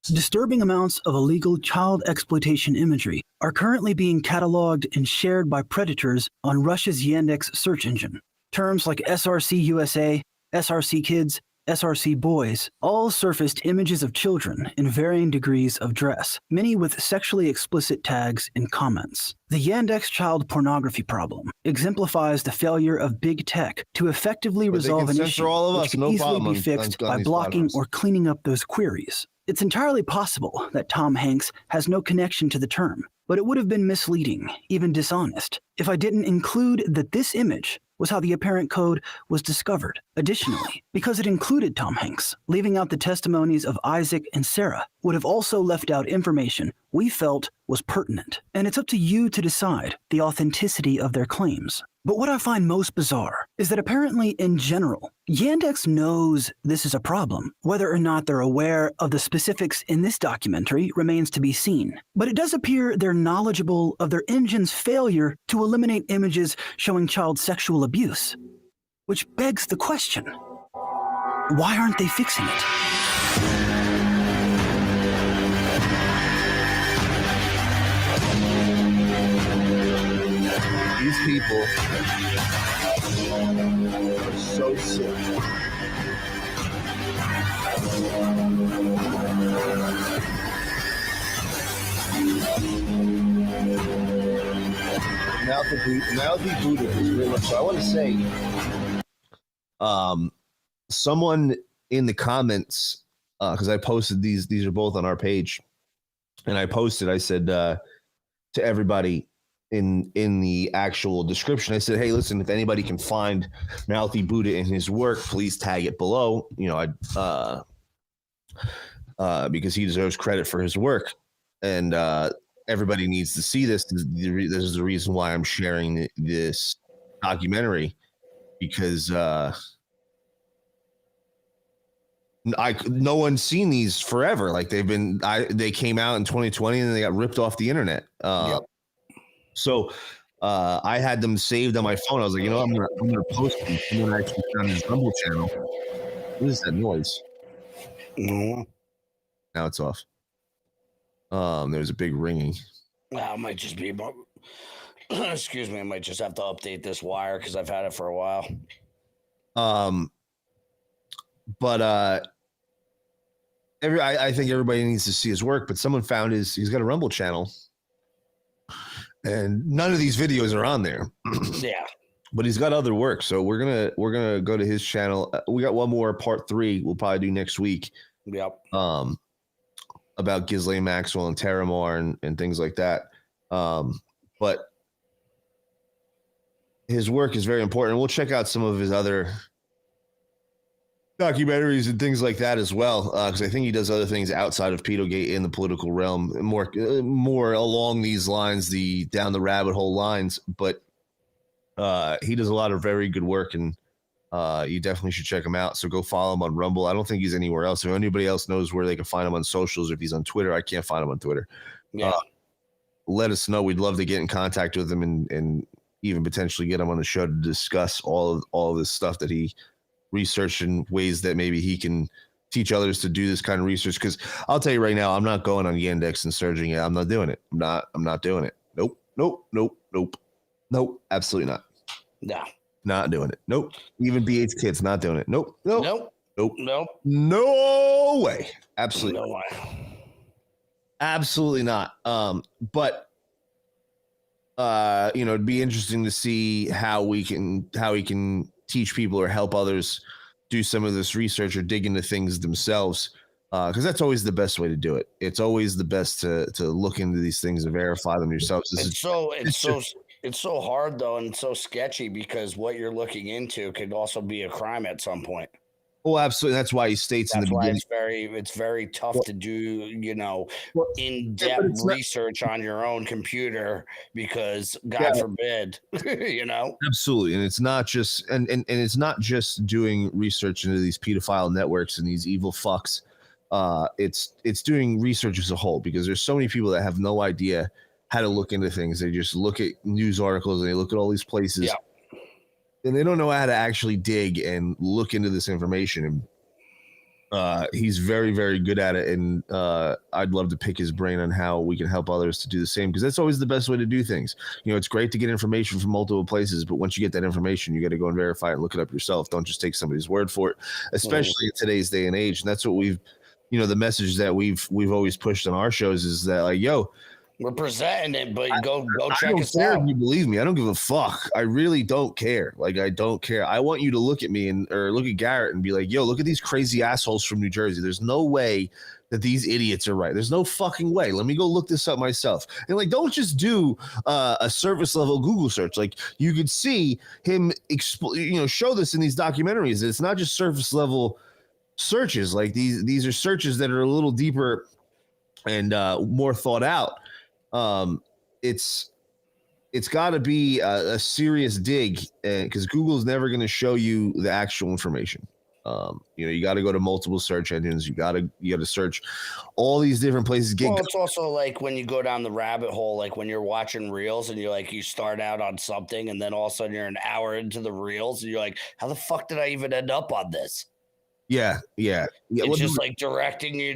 Disturbing amounts of illegal child exploitation imagery are currently being cataloged and shared by predators on Russia's Yandex search engine. Terms like SRC USA, SRC Kids, SRC Boys all surfaced images of children in varying degrees of dress, many with sexually explicit tags and comments. The Yandex child pornography problem exemplifies the failure of big tech to effectively resolve an issue which can easily be fixed by blocking or cleaning up those queries. It's entirely possible that Tom Hanks has no connection to the term, but it would have been misleading, even dishonest, if I didn't include that this image was how the apparent code was discovered. Additionally, because it included Tom Hanks, leaving out the testimonies of Isaac and Sarah would have also left out information we felt was pertinent. And it's up to you to decide the authenticity of their claims. But what I find most bizarre is that apparently, in general, Yandex knows this is a problem. Whether or not they're aware of the specifics in this documentary remains to be seen. But it does appear they're knowledgeable of their engine's failure to eliminate images showing child sexual abuse. Which begs the question, why aren't they fixing it? These people are so sick. Mouthy Buddha is very much. So I want to say, someone in the comments, because I posted these are both on our page, and I said to everybody in the actual description, I said, hey, listen, if anybody can find Mouthy Buddha in his work, please tag it below. You know, because he deserves credit for his work, and everybody needs to see this. This is the reason why I'm sharing this documentary, because no one's seen these forever. Like they came out in 2020 and they got ripped off the internet. Yep. So I had them saved on my phone. I was like, you know, I'm gonna post them. I'm gonna actually found his Rumble channel. What is that noise? Mm-hmm. Now it's off. There's a big ringing. It might just be. Excuse me. I might just have to update this wire because I've had it for a while. But I think everybody needs to see his work. But someone found he's got a Rumble channel, and none of these videos are on there. Yeah. But he's got other work, so we're gonna go to his channel. We got one more part 3. We'll probably do next week. Yep. About Ghislaine Maxwell and Terramar and things like that. But his work is very important. We'll check out some of his other documentaries and things like that as well, because I think he does other things outside of Pedogate in the political realm, more along these lines, the down the rabbit hole lines. But he does a lot of very good work, and you definitely should check him out. So go follow him on Rumble. I don't think he's anywhere else. If anybody else knows where they can find him on socials, if he's on Twitter, I can't find him on Twitter. Yeah. Let us know. We'd love to get in contact with him and even potentially get him on the show to discuss all of this stuff that he researched in ways that maybe he can teach others to do this kind of research. Because I'll tell you right now, I'm not going on Yandex and searching it. I'm not doing it. I'm not doing it. Nope. Absolutely not. No. Not doing it. Nope. Even BH Kids not doing it. Nope. No way. Absolutely. No way. Absolutely not. But it'd be interesting to see how he can teach people or help others do some of this research or dig into things themselves. Because that's always the best way to do it. It's always the best to look into these things and verify them yourselves. It's so hard though, and so sketchy because what you're looking into could also be a crime at some point. Oh, absolutely. That's why he states in the beginning. It's very tough to do, in-depth research on your own computer because God forbid, Absolutely. And it's not just and it's not just doing research into these pedophile networks and these evil fucks. It's doing research as a whole, because there's so many people that have no idea how to look into things. They just look at news articles and they look at all these places, and they don't know how to actually dig and look into this information. And he's very, very good at it. And I'd love to pick his brain on how we can help others to do the same, because that's always the best way to do things. It's great to get information from multiple places, but once you get that information, you got to go and verify it and look it up yourself. Don't just take somebody's word for it, especially in today's day and age. And that's what the message that we've always pushed on our shows is that, like, yo, we're presenting it, but go check us out. out. You believe me? I don't give a fuck. I really don't care. Like, I don't care. I want you to look at me or look at Garrett and be like, yo, look at these crazy assholes from New Jersey. There's no way that these idiots are right. There's no fucking way. Let me go look this up myself. And like, don't just do a surface level Google search. Like, you could see him show this in these documentaries. It's not just surface level searches. Like, these are searches that are a little deeper and more thought out. It's got to be a serious dig, because Google's never going to show you the actual information. You got to go to multiple search engines. You got to search all these different places. It's also like when you go down the rabbit hole, like when you're watching reels and you start out on something and then all of a sudden you're an hour into the reels and you're like, how the fuck did I even end up on this? Yeah. It's just like directing you.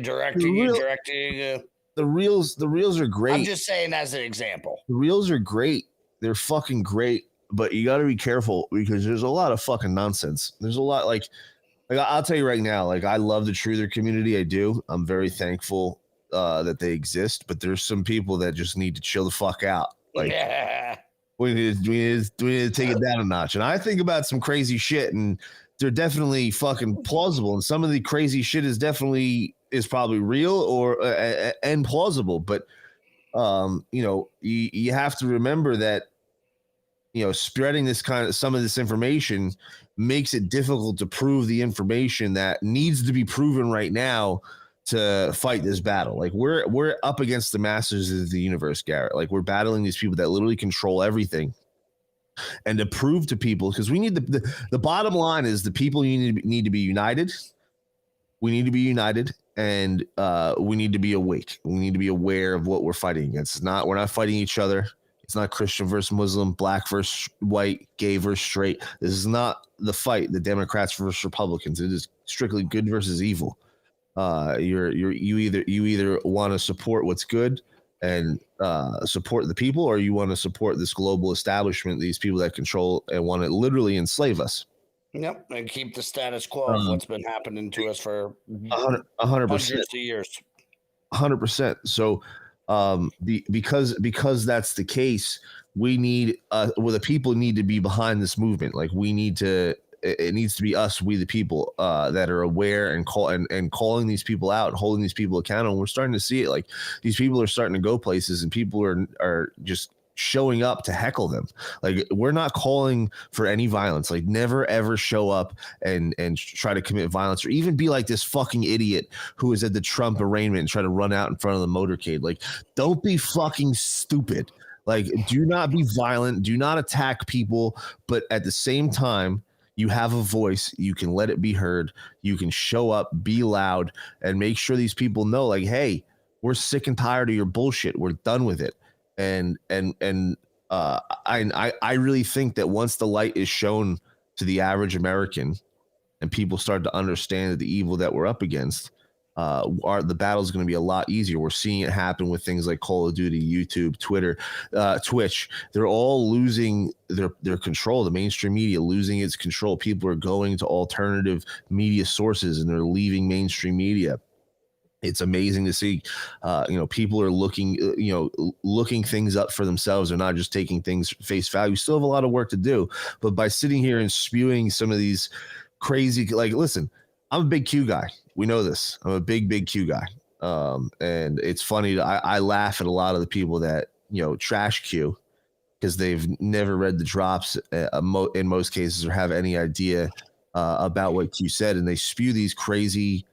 The reels are great. I'm just saying as an example. The reels are great. They're fucking great, but you got to be careful because there's a lot of fucking nonsense. There's a lot like I'll tell you right now, like, I love the truther community. I do. I'm very thankful that they exist, but there's some people that just need to chill the fuck out. Like, we need to take it down a notch. And I think about some crazy shit, and they're definitely fucking plausible. And some of the crazy shit is probably real or and plausible, but you have to remember that spreading some of this information makes it difficult to prove the information that needs to be proven right now to fight this battle. Like, we're up against the masters of the universe, Garrett. Like, we're battling these people that literally control everything. And to prove to people, because we need the bottom line is the people need to be united. We need to be united, and we need to be awake. We need to be aware of what we're fighting against. We're not fighting each other. It's not Christian versus Muslim, black versus white, gay versus straight. This is not the fight, the Democrats versus Republicans. It is strictly good versus evil. You either want to support what's good and support the people, or you want to support this global establishment, these people that control and want to literally enslave us. Yep, and keep the status quo of what's been happening to us for 100%. hundreds of years. 100%. So, because that's the case, we need the people need to be behind this movement. Like, it needs to be us, we the people, that are aware and calling these people out and holding these people accountable. And we're starting to see it. Like, these people are starting to go places, and people are just showing up to heckle them. Like, we're not calling for any violence. Like, never ever show up and try to commit violence, or even be like this fucking idiot who was at the Trump arraignment and try to run out in front of the motorcade. Like, don't be fucking stupid. Like, do not be violent, do not attack people, but at the same time, you have a voice. You can let it be heard. You can show up, be loud, and make sure these people know, like, hey, we're sick and tired of your bullshit. We're done with it. And I really think that once the light is shown to the average American and people start to understand the evil that we're up against, the battle is going to be a lot easier. We're seeing it happen with things like Call of Duty, YouTube, Twitter, Twitch. They're all losing their control. The mainstream media losing its control. People are going to alternative media sources and they're leaving mainstream media. It's amazing to see, people are looking things up for themselves. They're not just taking things face value. We still have a lot of work to do, but by sitting here and spewing some of these crazy, listen, I'm a big Q guy. We know this. I'm a big Q guy. And it's funny. I laugh at a lot of the people that, trash Q because they've never read the drops in most cases or have any idea about what Q said. And they spew these crazy,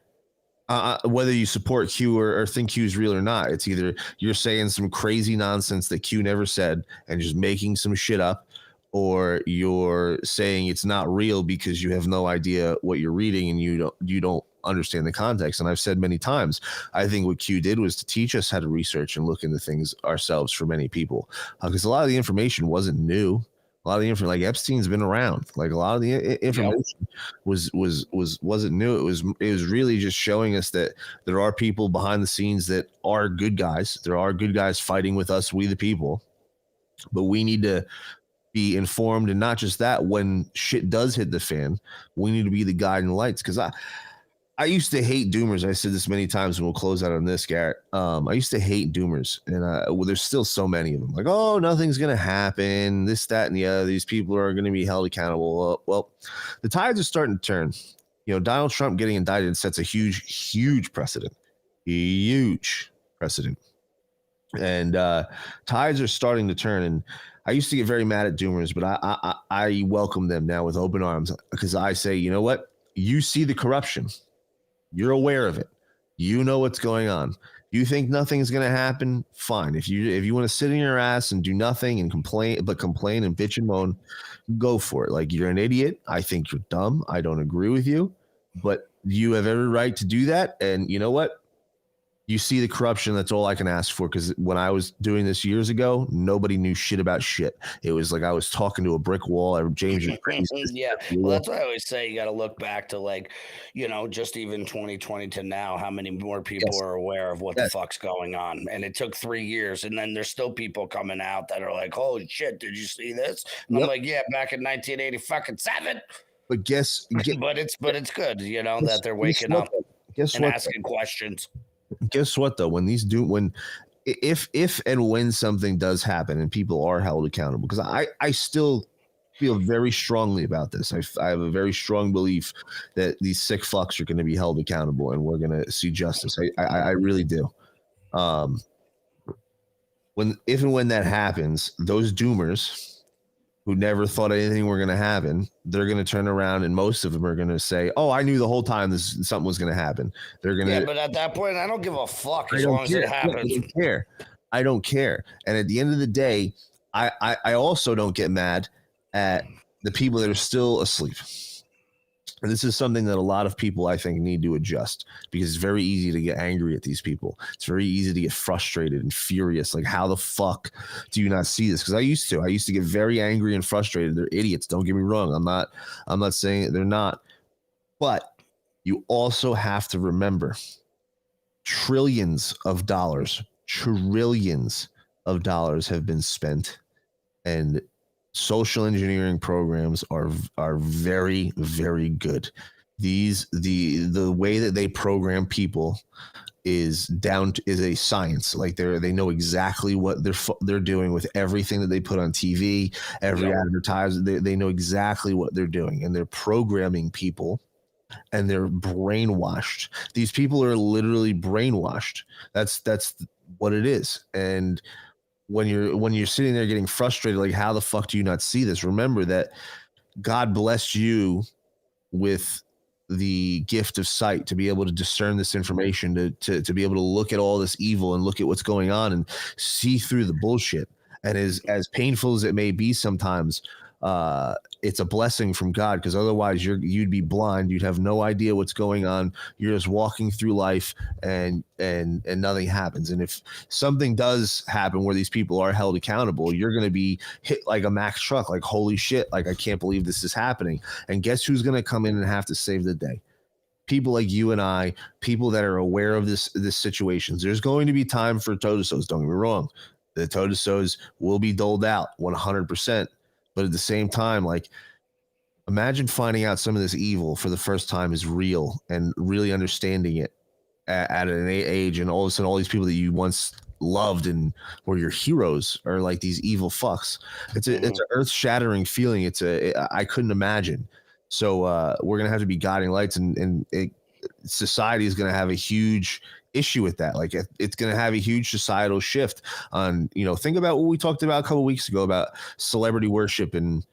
whether you support Q or think Q is real or not. It's either you're saying some crazy nonsense that Q never said and just making some shit up, or you're saying it's not real because you have no idea what you're reading and you don't understand the context. And I've said many times, I think what Q did was to teach us how to research and look into things ourselves for many people, because a lot of the information wasn't new. A lot of the information, like Epstein's been around. Like a lot of the information wasn't new. It was really just showing us that there are people behind the scenes that are good guys. There are good guys fighting with us, we the people. But we need to be informed, and not just that. When shit does hit the fan, we need to be the guiding lights. Because I used to hate doomers. I said this many times, and we'll close out on this, Garrett. I used to hate doomers, and there's still so many of them. Like, oh, nothing's going to happen, this, that, and the other. These people are going to be held accountable. Well, the tides are starting to turn. Donald Trump getting indicted sets a huge precedent. Huge precedent. And tides are starting to turn. And I used to get very mad at doomers, but I welcome them now with open arms, because I say, you know what? You see the corruption. You're aware of it. You know what's going on. You think nothing's going to happen? Fine. If you want to sit in your ass and do nothing and complain and bitch and moan, go for it. Like, you're an idiot. I think you're dumb. I don't agree with you, but you have every right to do that. And you know what? You see the corruption. That's all I can ask for. Because when I was doing this years ago, nobody knew shit about shit. It was like I was talking to a brick wall. James, yeah. Well, that's what I always say. You got to look back to just even 2020 to now. How many more people are aware of what the fuck's going on? And it took 3 years, and then there's still people coming out that are like, "Holy shit, did you see this?" And I'm like, "Yeah, back in 1987." But but it's good, that they're waking up and asking questions. Guess what though? If and when something does happen and people are held accountable, because I still feel very strongly about this. I have a very strong belief that these sick fucks are going to be held accountable and we're going to see justice. I really do. If and when that happens, those doomers who never thought anything were going to happen, they're going to turn around and most of them are going to say, "Oh, I knew the whole time something was going to happen." They're going to. Yeah, but at that point, I don't give a fuck as long as it happens. I don't care. And at the end of the day, I also don't get mad at the people that are still asleep. And this is something that a lot of people, I think, need to adjust, because it's very easy to get angry at these people. It's very easy to get frustrated and furious. Like, how the fuck do you not see this? Because I used to get very angry and frustrated. They're idiots. Don't get me wrong. I'm not saying they're not. But you also have to remember trillions of dollars have been spent, and social engineering programs are very, very good. The way that they program people is a science. Like, they know exactly what they're doing with everything that they put on TV, every advertiser. They know exactly what they're doing, and they're programming people, and they're brainwashed. These people are literally brainwashed. That's what it is. And when you're sitting there getting frustrated, like, how the fuck do you not see this? Remember that God blessed you with the gift of sight to be able to discern this information, to be able to look at all this evil and look at what's going on and see through the bullshit. And as painful as it may be sometimes, it's a blessing from God, because otherwise you'd be blind. You'd have no idea what's going on. You're just walking through life and nothing happens. And if something does happen where these people are held accountable, you're going to be hit like a Mack truck, like, holy shit, like, I can't believe this is happening. And guess who's going to come in and have to save the day? People like you and I, people that are aware of this situations. There's going to be time for toe-to-toes. Don't get me wrong. The toe-to-toes will be doled out 100%. But at the same time, like, imagine finding out some of this evil for the first time is real, and really understanding it at an age, and all of a sudden all these people that you once loved and were your heroes are like these evil fucks. It's an earth-shattering feeling. I couldn't imagine. So we're gonna have to be guiding lights, and society is gonna have a huge issue with that. Like, it's gonna have a huge societal shift on, think about what we talked about a couple weeks ago about celebrity worship and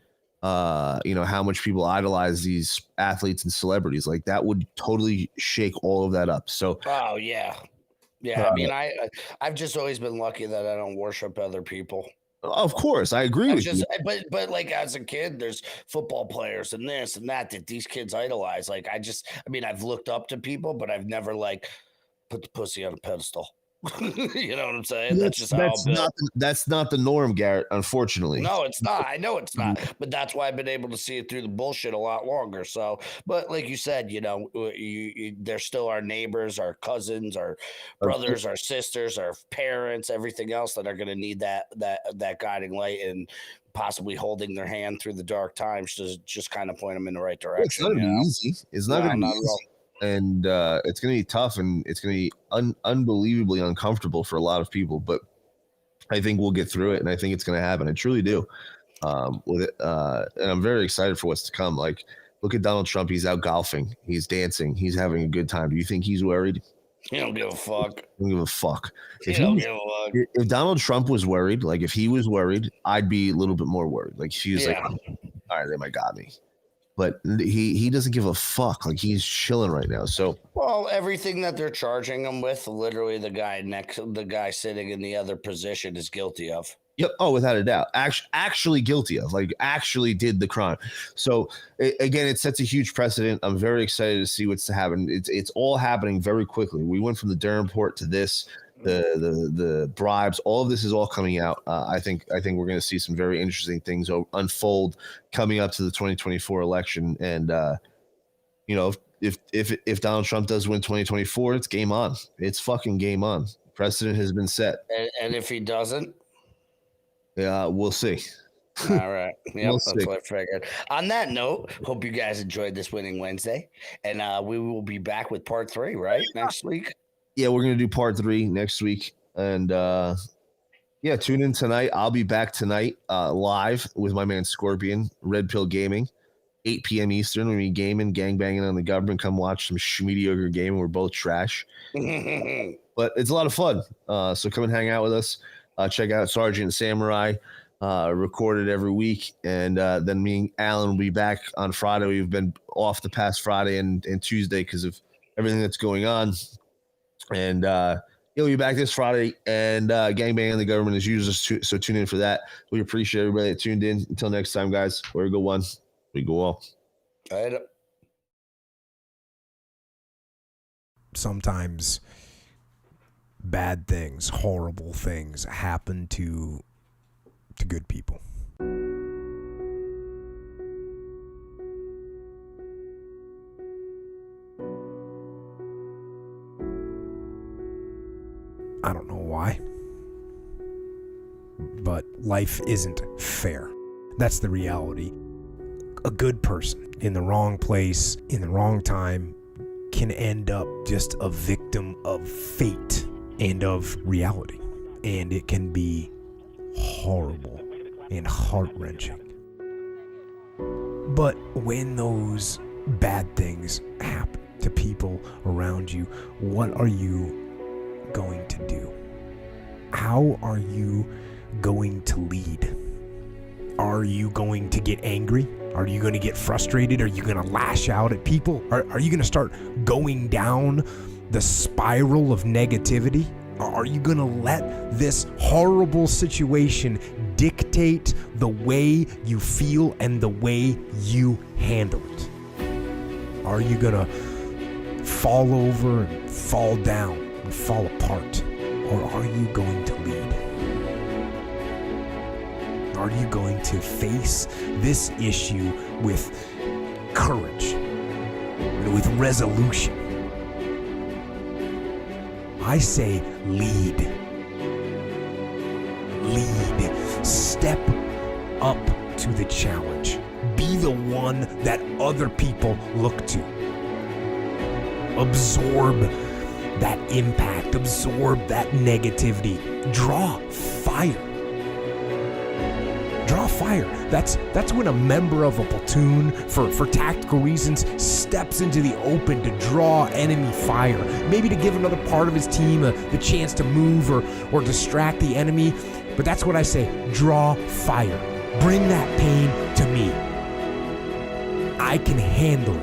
how much people idolize these athletes and celebrities. Like, that would totally shake all of that up. So oh yeah. I mean, I've just always been lucky that I don't worship other people. Of course, I agree with you. But like, as a kid, there's football players and this and that these kids idolize. Like, I've looked up to people, but I've never like put the pussy on a pedestal. You know what I'm saying? That's just how I'm built. That's not the norm, Garrett, unfortunately. No, it's not. I know it's not. But that's why I've been able to see it through the bullshit a lot longer. So, but like you said, they're still our neighbors, our cousins, our brothers, our sisters, our parents, everything else that are going to need that guiding light and possibly holding their hand through the dark times to just kind of point them in the right direction. It's not going to be easy. It's not going to be easy. And it's going to be tough, and it's going to be unbelievably uncomfortable for a lot of people. But I think we'll get through it, and I think it's going to happen. I truly do. With it, and I'm very excited for what's to come. Like, look at Donald Trump. He's out golfing. He's dancing. He's having a good time. Do you think he's worried? He don't give a fuck. Don't give a fuck. If Donald Trump was worried, like, if he was worried, I'd be a little bit more worried. Like, he was like, all right, they might got me. But he doesn't give a fuck. Like, he's chilling right now. So, well, everything that they're charging him with, literally the guy sitting in the other position is guilty of. Yep. Oh, without a doubt. Actually guilty of, like, actually did the crime. So again, it sets a huge precedent. I'm very excited to see what's to happen. It's all happening very quickly. We went from the Durham port to this. The bribes, all of this is all coming out. I think we're going to see some very interesting things unfold coming up to the 2024 election. And if Donald Trump does win 2024, it's game on. It's fucking game on. Precedent has been set. And if he doesn't, we'll see. All right. Yep, that's what I figured. On that note, hope you guys enjoyed this Winning Wednesday, and we will be back with part 3 next week. Yeah, we're going to do part 3 next week. And tune in tonight. I'll be back tonight live with my man Scorpion, Red Pill Gaming, 8 p.m. Eastern. We're going to be gaming, gangbanging on the government. Come watch some mediocre gaming. We're both trash. But it's a lot of fun. So come and hang out with us. Check out Sergeant Samurai, recorded every week. And then me and Alan will be back on Friday. We've been off the past Friday and Tuesday because of everything that's going on. And he'll be back this Friday, and gangbang on the government as usual. So tune in for that. We appreciate everybody that tuned in. Until next time, guys. We go one, we go all. Sometimes bad things, horrible things happen to good people. I don't know why, but life isn't fair. That's the reality. A good person in the wrong place, in the wrong time, can end up just a victim of fate and of reality. And it can be horrible and heart-wrenching. But when those bad things happen to people around you, what are you going to do? How are you going to lead? Are you going to get angry? Are you going to get frustrated? Are you going to lash out at people? Are you going to start going down the spiral of negativity? Are you going to let this horrible situation dictate the way you feel and the way you handle it. Are you gonna fall over and fall down and fall apart? Or are you going to lead? Are you going to face this issue with courage and with resolution? I say lead. Lead. Step up to the challenge. Be the one that other people look to. Absorb that impact. Absorb that negativity. Draw fire. Draw fire. That's when a member of a platoon, for tactical reasons, steps into the open to draw enemy fire. Maybe to give another part of his team the chance to move or distract the enemy. But that's what I say. Draw fire. Bring that pain to me. I can handle it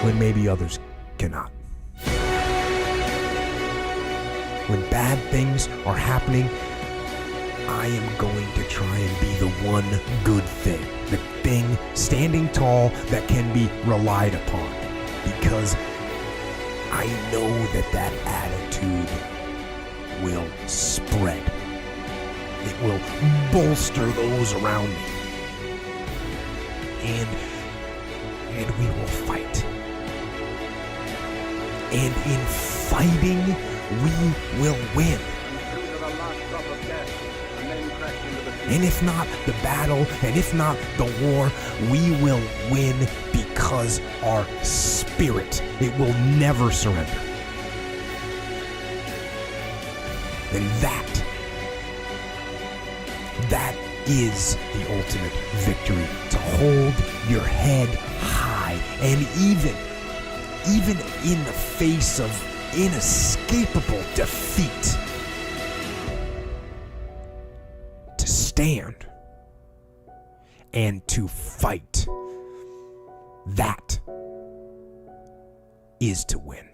when maybe others cannot. When bad things are happening, I am going to try and be the one good thing. The thing standing tall that can be relied upon. Because I know that attitude will spread. It will bolster those around me. And we will fight. And in fighting, we will win. And if not the battle, and if not the war, we will win because our spirit, it will never surrender. And that is the ultimate victory. To hold your head high, and even in the face of inescapable defeat, to stand and to fight. That is to win.